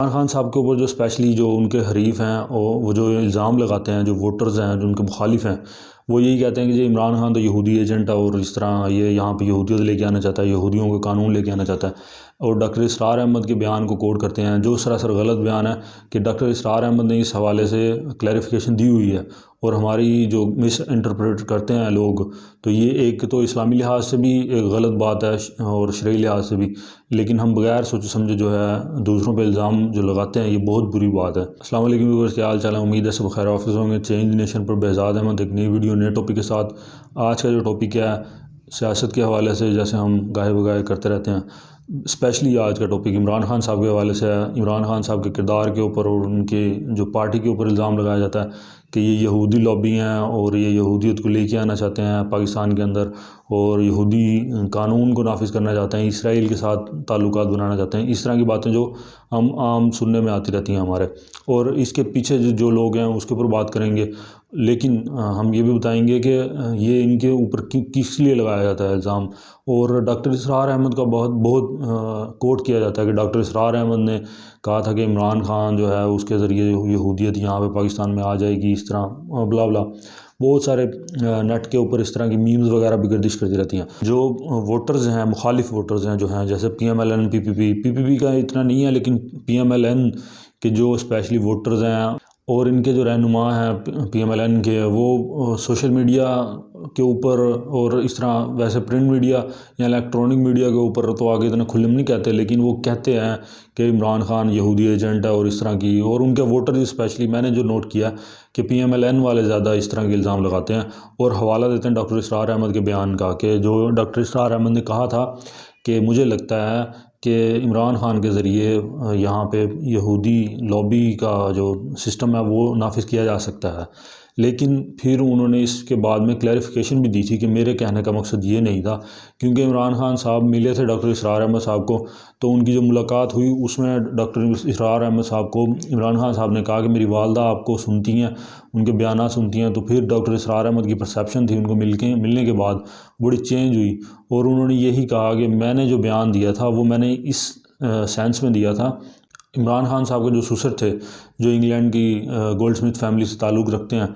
عمران خان صاحب کے اوپر جو اسپیشلی جو ان کے حریف ہیں اور وہ جو الزام لگاتے ہیں، جو ووٹرز ہیں جو ان کے مخالف ہیں، وہ یہی کہتے ہیں کہ جی عمران خان تو یہودی ایجنٹ ہے اور اس طرح یہ یہاں پہ یہودیت لے کے آنا چاہتا ہے، یہودیوں کا قانون لے کے آنا چاہتا ہے، اور ڈاکٹر اسرار احمد کے بیان کو کوٹ کرتے ہیں جو سراسر غلط بیان ہے کہ ڈاکٹر اسرار احمد نے اس حوالے سے کلیریفیکیشن دی ہوئی ہے، اور ہماری جو مس انٹرپریٹ کرتے ہیں لوگ، تو یہ ایک تو اسلامی لحاظ سے بھی ایک غلط بات ہے اور شرعی لحاظ سے بھی، لیکن ہم بغیر سوچے سمجھے جو ہے دوسروں پہ الزام جو لگاتے ہیں یہ بہت بری بات ہے۔ السلام علیکم ویورز، کیا حال چال ہے؟ امید ہے سب خیر حافظ ہوں گے۔ چینج نیشن پر بہزاد احمد، ایک نئی ویڈیو نئے ٹاپک کے ساتھ۔ آج کا جو ٹاپک ہے سیاست کے حوالے سے، جیسے ہم گاہے بگاہے کرتے رہتے ہیں، اسپیشلی آج کا ٹاپک عمران خان صاحب کے حوالے سے ہے۔ عمران خان صاحب کے کردار کے اوپر اور ان کے جو پارٹی کے اوپر الزام لگایا جاتا ہے کہ یہ یہودی لابی ہیں اور یہ یہودیت کو لے کے آنا چاہتے ہیں پاکستان کے اندر، اور یہودی قانون کو نافذ کرنا چاہتے ہیں، اسرائیل کے ساتھ تعلقات بنانا چاہتے ہیں، اس طرح کی باتیں جو ہم عام سننے میں آتی رہتی ہیں ہمارے، اور اس کے پیچھے جو لوگ ہیں اس کے اوپر بات کریں گے، لیکن ہم یہ بھی بتائیں گے کہ یہ ان کے اوپر کس لیے لگایا جاتا ہے الزام۔ اور ڈاکٹر اسرار احمد کا بہت کوٹ کیا جاتا ہے کہ ڈاکٹر اسرار احمد نے کہا تھا کہ عمران خان جو ہے اس کے ذریعے یہودیت یہاں پہ پاکستان میں آ جائے گی، اس طرح بلا بلا بہت سارے نیٹ کے اوپر اس طرح کی میمز وغیرہ بھی گردش کرتی رہتی ہیں۔ جو ووٹرز ہیں، مخالف ووٹرز ہیں جو ہیں، جیسے پی ایم ایل این، پی پی پی کا اتنا نہیں ہے، لیکن پی ایم ایل این کے جو اسپیشلی ووٹرز ہیں اور ان کے جو رہنما ہیں پی ایم ایل این کے، وہ سوشل میڈیا کے اوپر اور اس طرح ویسے پرنٹ میڈیا یا الیکٹرانک میڈیا کے اوپر تو آگے اتنا کھلم نہیں کہتے، لیکن وہ کہتے ہیں کہ عمران خان یہودی ایجنٹ ہے اور اس طرح کی، اور ان کے ووٹرز اسپیشلی میں نے جو نوٹ کیا کہ پی ایم ایل این والے زیادہ اس طرح کے الزام لگاتے ہیں اور حوالہ دیتے ہیں ڈاکٹر اسرار احمد کے بیان کا، کہ جو ڈاکٹر اسرار احمد نے کہا تھا کہ مجھے لگتا ہے کہ عمران خان کے ذریعے یہاں پہ یہودی لابی کا جو سسٹم ہے وہ نافذ کیا جا سکتا ہے، لیکن پھر انہوں نے اس کے بعد میں کلیریفیکیشن بھی دی تھی کہ میرے کہنے کا مقصد یہ نہیں تھا، کیونکہ عمران خان صاحب ملے تھے ڈاکٹر اسرار احمد صاحب کو، تو ان کی جو ملاقات ہوئی اس میں ڈاکٹر اسرار احمد صاحب کو عمران خان صاحب نے کہا کہ میری والدہ آپ کو سنتی ہیں، ان کے بیانات سنتی ہیں، تو پھر ڈاکٹر اسرار احمد کی پرسیپشن تھی ان کو ملنے کے بعد بڑی چینج ہوئی، اور انہوں نے یہی کہا کہ میں نے جو بیان دیا تھا وہ میں نے اس سینس میں دیا تھا۔ عمران خان صاحب کے جو سسر تھے جو انگلینڈ کی گولڈ سمتھ فیملی سے تعلق رکھتے ہیں،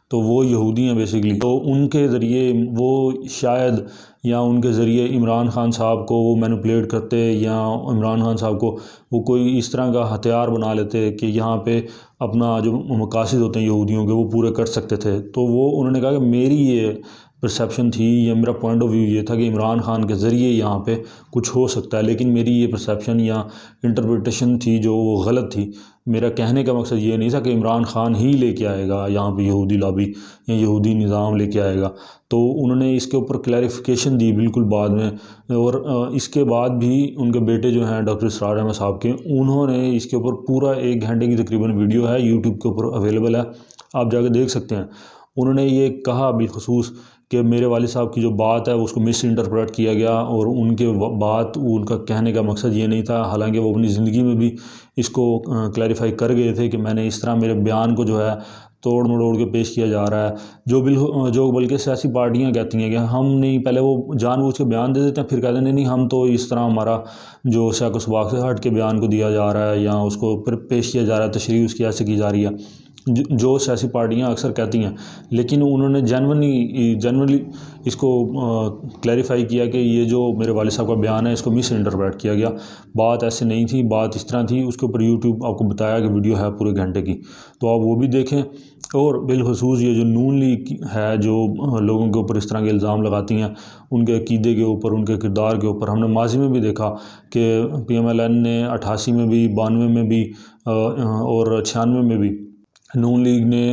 تو وہ یہودی ہیں بیسیکلی، تو ان کے ذریعے وہ شاید یا ان کے ذریعے عمران خان صاحب کو وہ مینوپلیٹ کرتے، یا عمران خان صاحب کو وہ کوئی اس طرح کا ہتھیار بنا لیتے کہ یہاں پہ اپنا جو مقاصد ہوتے ہیں یہودیوں کے وہ پورے کر سکتے تھے۔ تو وہ انہوں نے کہا کہ میری یہ پرسیپشن تھی یا میرا پوائنٹ آف ویو یہ تھا کہ عمران خان کے ذریعے یہاں پہ کچھ ہو سکتا ہے، لیکن میری یہ پرسیپشن یا انٹرپریٹیشن تھی جو وہ غلط تھی۔ میرا کہنے کا مقصد یہ نہیں تھا کہ عمران خان ہی لے کے آئے گا یہاں پہ یہودی لابی یا یہودی نظام لے کے آئے گا۔ تو انہوں نے اس کے اوپر کلیریفیکیشن دی بالکل بعد میں، اور اس کے بعد بھی ان کے بیٹے جو ہیں ڈاکٹر اسرار احمد صاحب کے، انہوں نے اس کے اوپر پورا 1 گھنٹے کی تقریباً ویڈیو ہے یوٹیوب کے اوپر اویلیبل ہے، آپ جا کے دیکھ سکتے ہیں۔ انہوں نے یہ کہا بالخصوص کہ میرے والد صاحب کی جو بات ہے اس کو مس انٹرپریٹ کیا گیا، اور ان کے بات ان کا کہنے کا مقصد یہ نہیں تھا، حالانکہ وہ اپنی زندگی میں بھی اس کو کلیریفائی کر گئے تھے کہ میں نے اس طرح میرے بیان کو جو ہے توڑ مڑوڑ کے پیش کیا جا رہا ہے، جو بلکہ سیاسی پارٹیاں کہتی ہیں کہ ہم نہیں، پہلے وہ جان بوجھ کے بیان دے دیتے ہیں، پھر کہتے ہیں نہیں ہم تو اس طرح ہمارا جو سیاق و سباق سے ہٹ کے بیان کو دیا جا رہا ہے یا اس کو پیش کیا جا رہا ہے، تشریح اس کی ایسے کی جا رہی ہے، جو سیاسی پارٹیاں اکثر کہتی ہیں، لیکن انہوں نے جنرلی اس کو کلیریفائی کیا کہ یہ جو میرے والد صاحب کا بیان ہے اس کو مس انٹرپریٹ کیا گیا، بات ایسے نہیں تھی، بات اس طرح تھی۔ اس کے اوپر یوٹیوب آپ کو بتایا کہ ویڈیو ہے پورے گھنٹے کی، تو آپ وہ بھی دیکھیں۔ اور بالخصوص یہ جو نون لیگ ہے جو لوگوں کے اوپر اس طرح کے الزام لگاتی ہیں، ان کے عقیدے کے اوپر، ان کے کردار کے اوپر، ہم نے ماضی میں بھی دیکھا کہ پی ایم ایل این نے 88 میں بھی، 92 میں بھی اور 96 میں بھی نون لیگ نے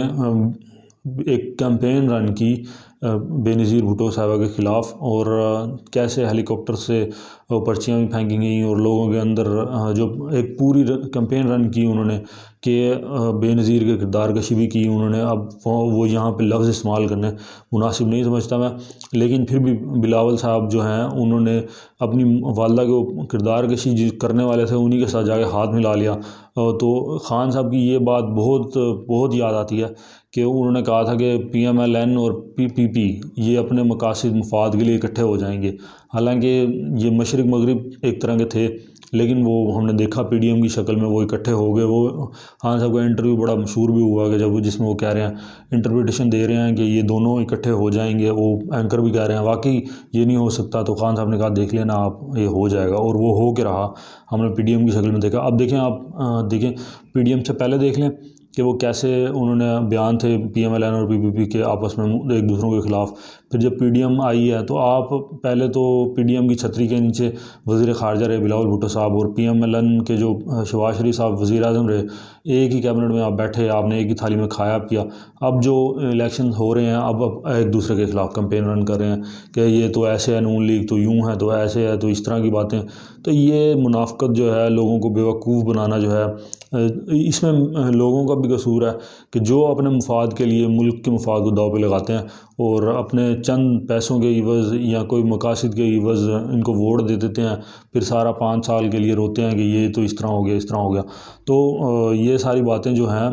ایک کیمپین رن کی بے نظیر بھٹو صاحبہ کے خلاف، اور کیسے ہیلی کاپٹر سے پرچیاں بھی پھینکی گئیں اور لوگوں کے اندر جو ایک پوری کیمپین رن کی انہوں نے کہ بے نظیر کے کردار کشی بھی کی انہوں نے۔ اب وہ یہاں پہ لفظ استعمال کرنے مناسب نہیں سمجھتا میں، لیکن پھر بھی بلاول صاحب جو ہیں انہوں نے اپنی والدہ کو کردار کشی کرنے والے تھے انہی کے ساتھ جا کے ہاتھ ملا لیا۔ تو خان صاحب کی یہ بات بہت یاد آتی ہے کہ انہوں نے کہا تھا کہ پی ایم ایل این اور پی پی پی یہ اپنے مقاصد مفاد کے لیے اکٹھے ہو جائیں گے، حالانکہ یہ مشرق مغرب ایک طرح کے تھے، لیکن وہ ہم نے دیکھا پی ڈی ایم کی شکل میں وہ اکٹھے ہو گئے. وہ خان صاحب کا انٹرویو بڑا مشہور بھی ہوا کہ جس میں وہ کہہ رہے ہیں، انٹرپریٹیشن دے رہے ہیں کہ یہ دونوں اکٹھے ہو جائیں گے. وہ اینکر بھی کہہ رہے ہیں واقعی یہ نہیں ہو سکتا. تو خان صاحب نے کہا دیکھ لینا آپ، یہ ہو جائے گا، اور وہ ہو کے رہا. ہم نے پی ڈی ایم کی شکل میں دیکھا. اب دیکھیں آپ دیکھیں پی ڈی ایم سے پہلے دیکھ لیں کہ وہ کیسے انہوں نے بیان تھے پی ایم ایل این اور پی پی پی کے آپس میں ایک دوسروں کے خلاف. پھر جب پی ڈی ایم آئی ہے تو آپ پہلے تو پی ڈی ایم کی چھتری کے نیچے وزیر خارجہ رہے بلاول بھٹو صاحب، اور پی ایم ایل این کے جو شہباز شریف صاحب وزیر اعظم رہے. ایک ہی کیبنٹ میں آپ بیٹھے، آپ نے ایک ہی تھالی میں کھایا پیا. اب جو الیکشن ہو رہے ہیں اب ایک دوسرے کے خلاف کمپین رن کر رہے ہیں کہ یہ تو ایسے ہے، نون لیگ تو یوں ہے، تو ایسے ہے، تو اس طرح کی باتیں. تو یہ منافقت جو ہے، لوگوں کو بیوقوف بنانا جو ہے، اس میں لوگوں کا بھی قصور ہے کہ جو اپنے مفاد کے لیے ملک کے مفاد کو داؤ پہ لگاتے ہیں اور اپنے چند پیسوں کے عوض یا کوئی مقاصد کے عوض ان کو ووٹ دے دیتے ہیں. پھر سارا 5 سال کے لیے روتے ہیں کہ یہ تو اس طرح ہو گیا، اس طرح ہو گیا. تو یہ ساری باتیں جو ہیں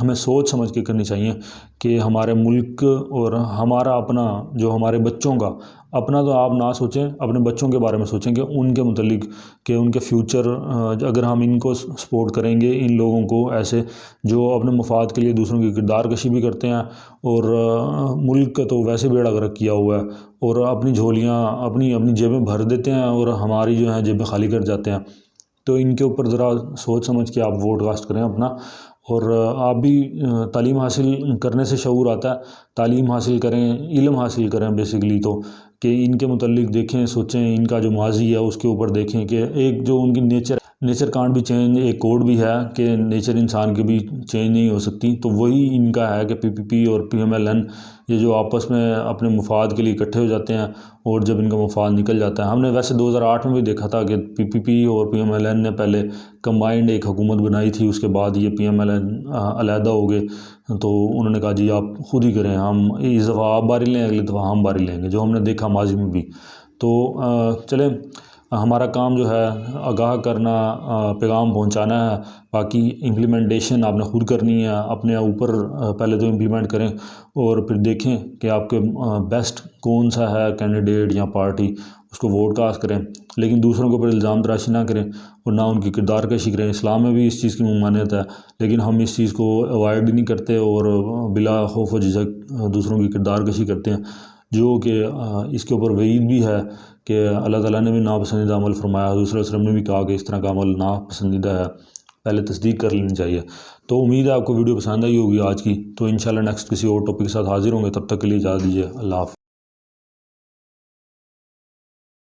ہمیں سوچ سمجھ کے کرنی چاہیے کہ ہمارے ملک اور ہمارا اپنا جو ہمارے بچوں کا اپنا تو آپ نہ سوچیں، اپنے بچوں کے بارے میں سوچیں کہ ان کے متعلق کہ ان کے فیوچر، اگر ہم ان کو سپورٹ کریں گے، ان لوگوں کو ایسے جو اپنے مفاد کے لیے دوسروں کی کردار کشی بھی کرتے ہیں اور ملک کا تو ویسے بیڑا غرق کیا ہوا ہے اور اپنی جھولیاں اپنی جیبیں بھر دیتے ہیں اور ہماری جو ہیں جیبیں خالی کر جاتے ہیں. تو ان کے اوپر ذرا سوچ سمجھ کے آپ ووٹ کاسٹ کریں اپنا. اور آپ بھی تعلیم حاصل کرنے سے شعور آتا ہے، تعلیم حاصل کریں، علم حاصل کریں بیسیکلی. تو کہ ان کے متعلق دیکھیں، سوچیں، ان کا جو ماضی ہے اس کے اوپر دیکھیں کہ ایک جو ان کی نیچر کانٹ بھی چینج، ایک کوڈ بھی ہے کہ نیچر انسان کی بھی چینج نہیں ہو سکتی. تو وہی ان کا ہے کہ پی پی پی اور پی ایم ایل این یہ جو آپس میں اپنے مفاد کے لیے اکٹھے ہو جاتے ہیں اور جب ان کا مفاد نکل جاتا ہے. ہم نے ویسے 2008 میں بھی دیکھا تھا کہ پی پی پی اور پی ایم ایل این نے پہلے کمبائنڈ ایک حکومت بنائی تھی، اس کے بعد یہ پی ایم ایل این علیحدہ ہو گئے. تو انہوں نے کہا جی آپ خود ہی کریں، ہم اس دفعہ آپ باری لیں، اگلی دفعہ ہم باری لیں گے، جو ہم نے دیکھا ماضی میں بھی. تو چلیں ہمارا کام جو ہے آگاہ کرنا، پیغام پہنچانا ہے. باقی امپلیمنٹیشن آپ نے خود کرنی ہے، اپنے اوپر پہلے تو امپلیمنٹ کریں اور پھر دیکھیں کہ آپ کے بیسٹ کون سا ہے کینڈیڈیٹ یا پارٹی، اس کو ووٹ کاسٹ کریں. لیکن دوسروں کے اوپر الزام تراشی نہ کریں اور نہ ان کی کردار کشی کریں. اسلام میں بھی اس چیز کی ممانعت ہے، لیکن ہم اس چیز کو اوائڈ نہیں کرتے اور بلا خوف و جھجک دوسروں کی کردار کشی کرتے ہیں، جو کہ اس کے اوپر وعید بھی ہے کہ اللہ تعالیٰ نے بھی ناپسندیدہ عمل فرمایا. حضور صلی اللہ علیہ وسلم نے بھی کہا کہ اس طرح کا عمل ناپسندیدہ ہے، پہلے تصدیق کر لینی چاہیے. تو امید ہے آپ کو ویڈیو پسند آئی ہوگی آج کی. تو انشاءاللہ نیکسٹ کسی اور ٹاپک کے ساتھ حاضر ہوں گے، تب تک کے لیے اجازت دیجیے. اللہ حافظ.